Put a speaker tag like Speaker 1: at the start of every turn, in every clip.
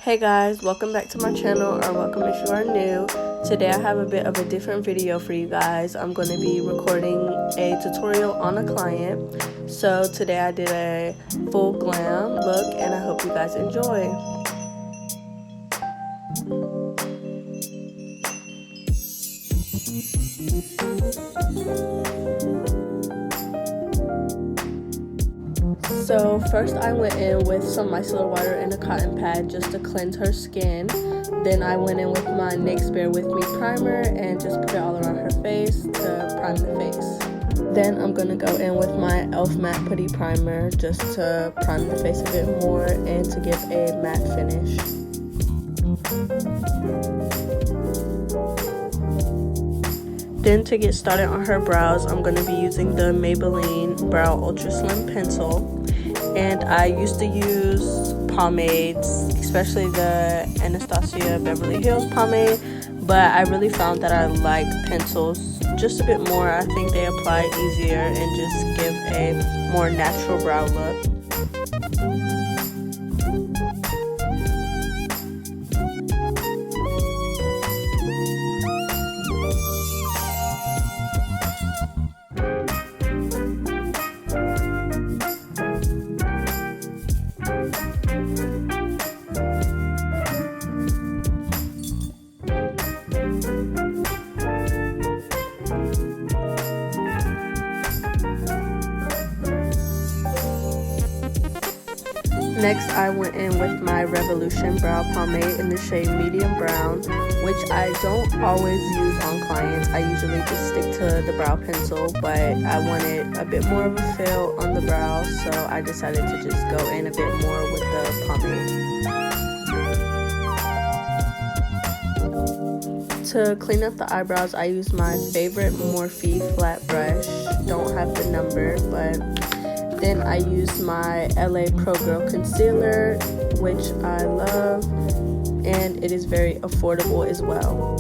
Speaker 1: Hey guys, welcome back to my channel, or welcome if you are new. Today I have a bit of a different video for you guys. I'm going to be recording a tutorial on a client. So today I did a full glam look and I hope you guys enjoy. So first I went in with some micellar water and a cotton pad just to cleanse her skin. Then I went in with my NYX Bare With Me primer and just put it all around her face to prime the face. Then I'm going to go in with my e.l.f. Matte Putty Primer just to prime the face a bit more and to give a matte finish. Then to get started on her brows, I'm going to be using the Maybelline Brow Ultra Slim Pencil. And I used to use pomades, especially the Anastasia Beverly Hills pomade, but I really found that I like pencils just a bit more. I think they apply easier and just give a more natural brow look. Next, I went in with my Revolution Brow Pomade in the shade Medium Brown, which I don't always use on clients. I usually just stick to the brow pencil, but I wanted a bit more of a fill on the brow, so I decided to just go in a bit more with the pomade. To clean up the eyebrows, I use my favorite Morphe flat brush. Don't have the number, but then I use my LA Pro Girl Concealer, which I love, and it is very affordable as well.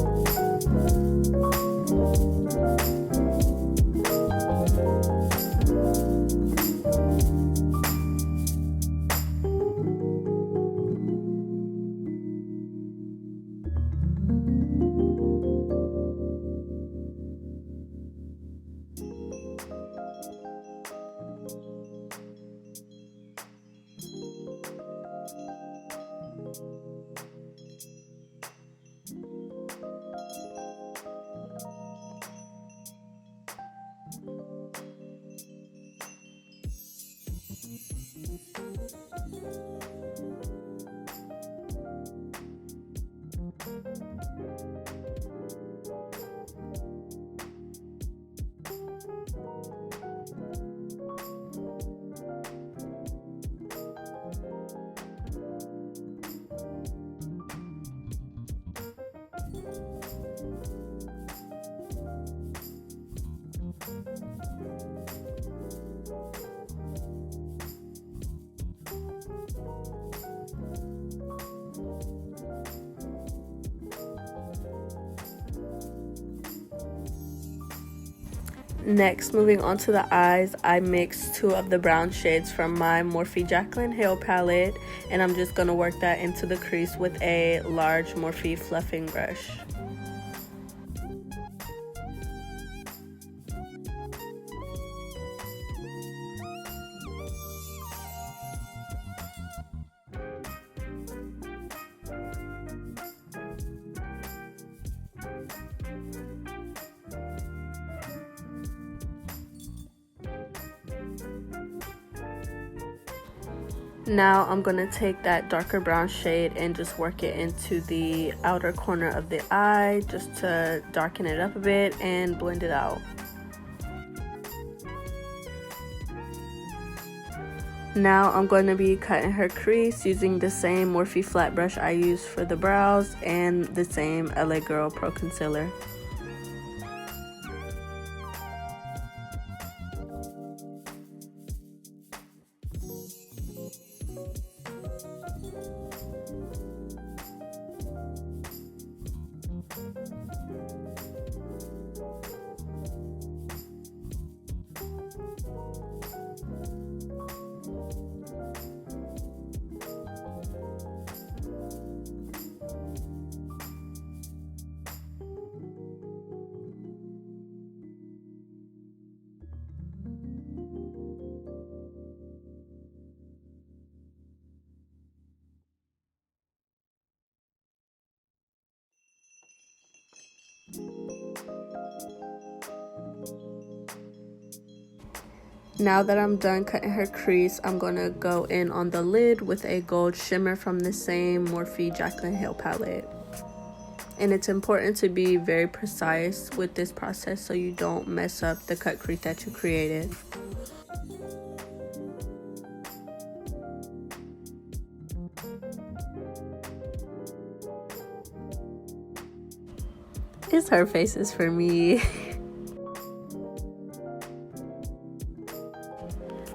Speaker 1: Next, moving on to the eyes, I mixed two of the brown shades from my Morphe Jaclyn Hill palette, and I'm just going to work that into the crease with a large Morphe fluffing brush. Now I'm going to take that darker brown shade and just work it into the outer corner of the eye just to darken it up a bit and blend it out. Now I'm going to be cutting her crease using the same Morphe flat brush I used for the brows and the same LA Girl Pro Concealer. Now that I'm done cutting her crease, I'm going to go in on the lid with a gold shimmer from the same Morphe Jaclyn Hill palette. And it's important to be very precise with this process so you don't mess up the cut crease that you created. It's her faces for me.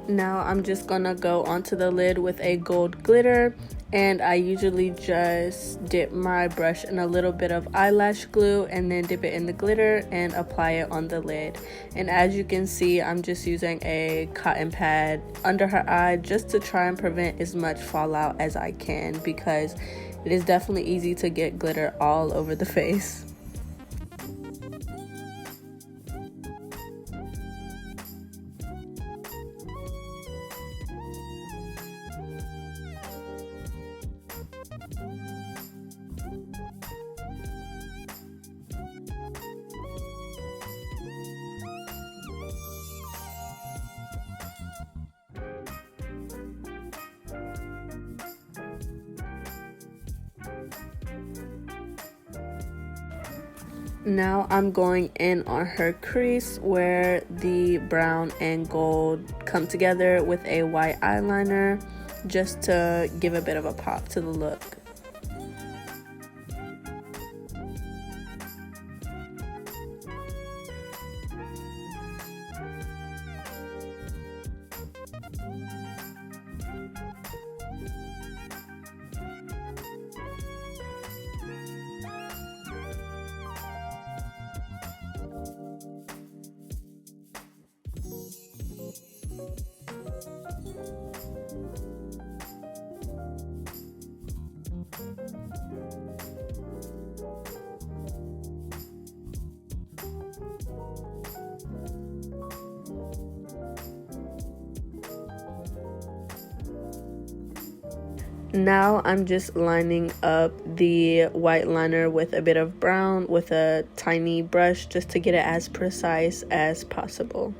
Speaker 1: Now I'm just gonna go onto the lid with a gold glitter, and I usually just dip my brush in a little bit of eyelash glue and then dip it in the glitter and apply it on the lid. And as you can see, I'm just using a cotton pad under her eye just to try and prevent as much fallout as I can, because it is definitely easy to get glitter all over the face. Now I'm going in on her crease where the brown and gold come together with a white eyeliner, just to give a bit of a pop to the look. Now I'm just lining up the white liner with a bit of brown with a tiny brush just to get it as precise as possible.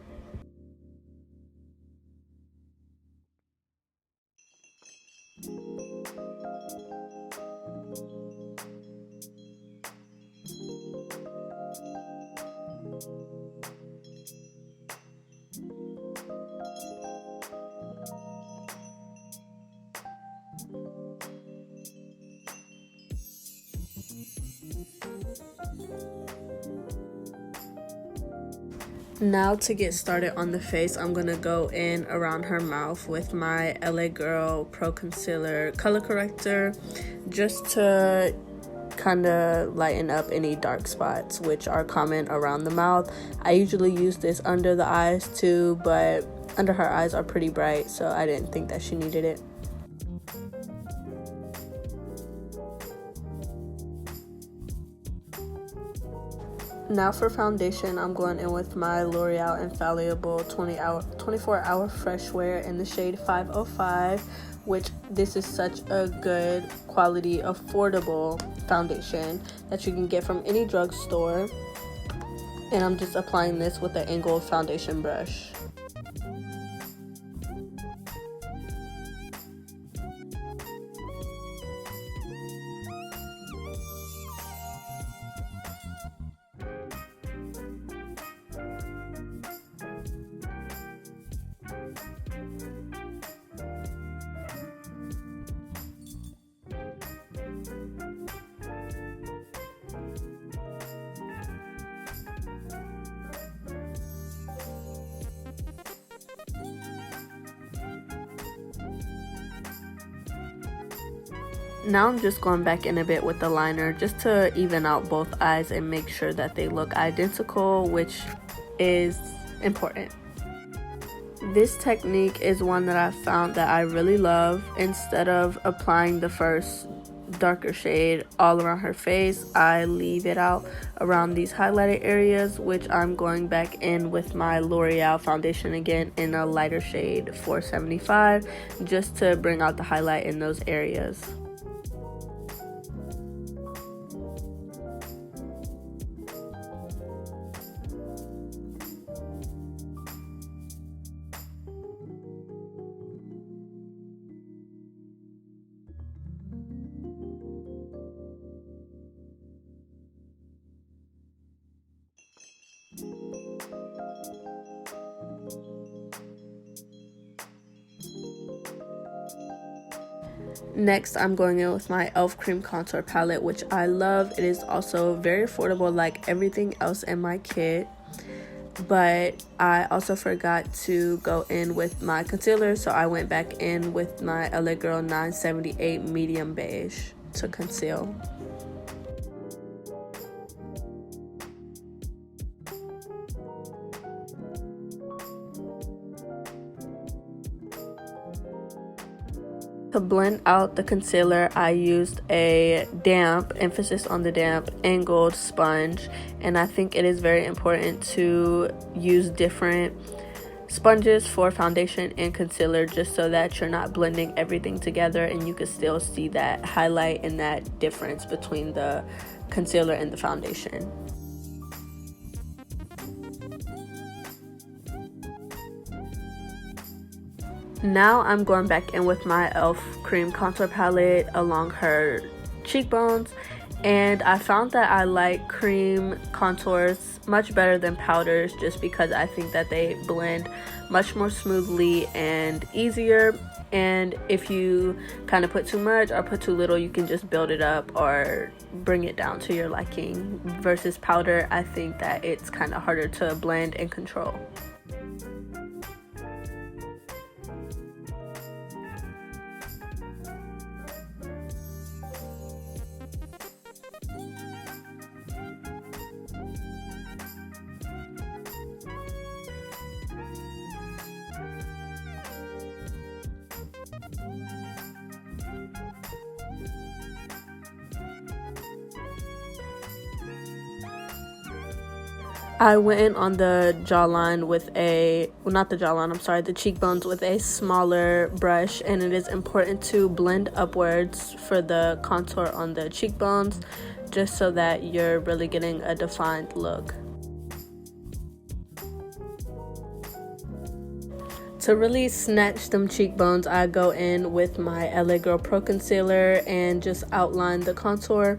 Speaker 1: Now to get started on the face, I'm gonna go in around her mouth with my LA Girl Pro Concealer Color Corrector just to kind of lighten up any dark spots which are common around the mouth. I usually use this under the eyes too, but under her eyes are pretty bright, so I didn't think that she needed it. Now for foundation, I'm going in with my L'Oreal Infallible 24-hour fresh wear in the shade 505, which this is such a good quality, affordable foundation that you can get from any drugstore. And I'm just applying this with the angled foundation brush. Now I'm just going back in a bit with the liner just to even out both eyes and make sure that they look identical, which is important. This technique is one that I found that I really love. Instead of applying the first darker shade all around her face, I leave it out around these highlighted areas, which I'm going back in with my L'Oreal foundation again in a lighter shade 475 just to bring out the highlight in those areas. Next, I'm going in with my e.l.f. Cream Contour Palette, which I love. It is also very affordable like everything else in my kit. But I also forgot to go in with my concealer, so I went back in with my LA Girl 978 Medium Beige to conceal. To blend out the concealer, I used a damp, emphasis on the damp, angled sponge, and I think it is very important to use different sponges for foundation and concealer just so that you're not blending everything together and you can still see that highlight and that difference between the concealer and the foundation. Now I'm going back in with my e.l.f. Cream Contour Palette along her cheekbones, and I found that I like cream contours much better than powders just because I think that they blend much more smoothly and easier, and if you kind of put too much or put too little, you can just build it up or bring it down to your liking. Versus powder, I think that it's kind of harder to blend and control. I went in on the jawline with the cheekbones with a smaller brush, and it is important to blend upwards for the contour on the cheekbones just so that you're really getting a defined look. To really snatch them cheekbones, I go in with my LA Girl Pro Concealer and just outline the contour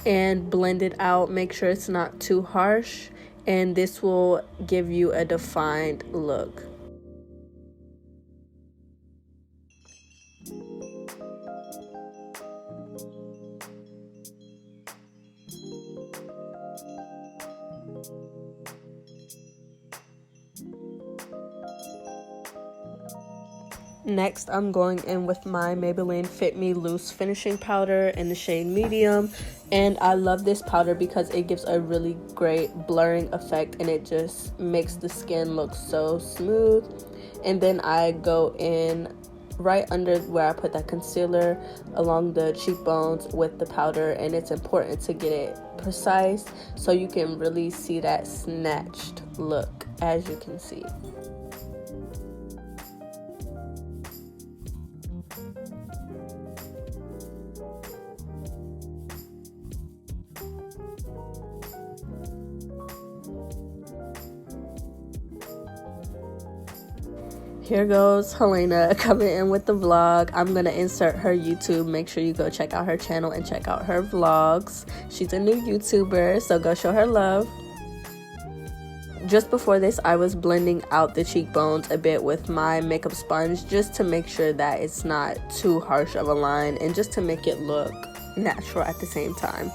Speaker 1: and blend it out. Make sure it's not too harsh, and this will give you a defined look. Next, I'm going in with my Maybelline Fit Me Loose Finishing Powder in the shade Medium, and I love this powder because it gives a really great blurring effect and it just makes the skin look so smooth. And then I go in right under where I put that concealer along the cheekbones with the powder, and it's important to get it precise so you can really see that snatched look, as you can see. Here goes Helena coming in with the vlog. I'm gonna insert her YouTube. Make sure you go check out her channel and check out her vlogs. She's a new YouTuber, so go show her love. Just before this, I was blending out the cheekbones a bit with my makeup sponge just to make sure that it's not too harsh of a line and just to make it look natural at the same time.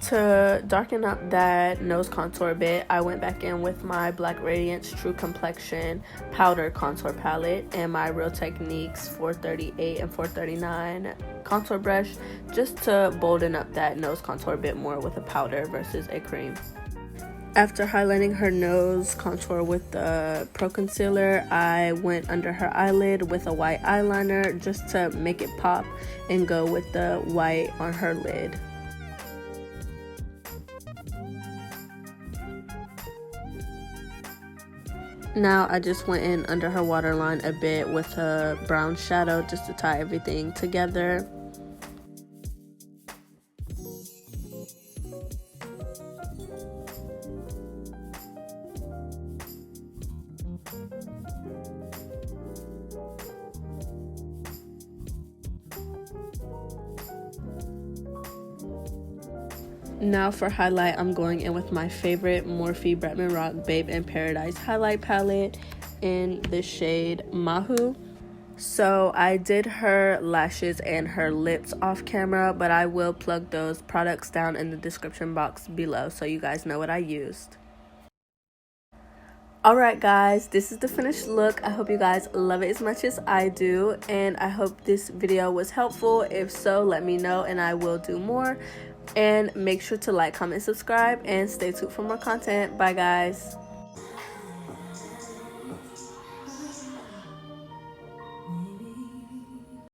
Speaker 1: To darken up that nose contour a bit, I went back in with my Black Radiance True Complexion Powder Contour Palette and my Real Techniques 438 and 439 contour brush just to bolden up that nose contour a bit more with a powder versus a cream. After highlighting her nose contour with the Pro Concealer, I went under her eyelid with a white eyeliner just to make it pop and go with the white on her lid. Now I just went in under her waterline a bit with a brown shadow just to tie everything together. Now for highlight, I'm going in with my favorite Morphe Bretman Rock Babe in Paradise highlight palette in the shade Mahu. So I did her lashes and her lips off camera, but I will plug those products down in the description box below so you guys know what I used. Alright guys, this is the finished look. I hope you guys love it as much as I do, and I hope this video was helpful. If so, let me know and I will do more. And make sure to like, comment, subscribe, and stay tuned for more content. Bye guys.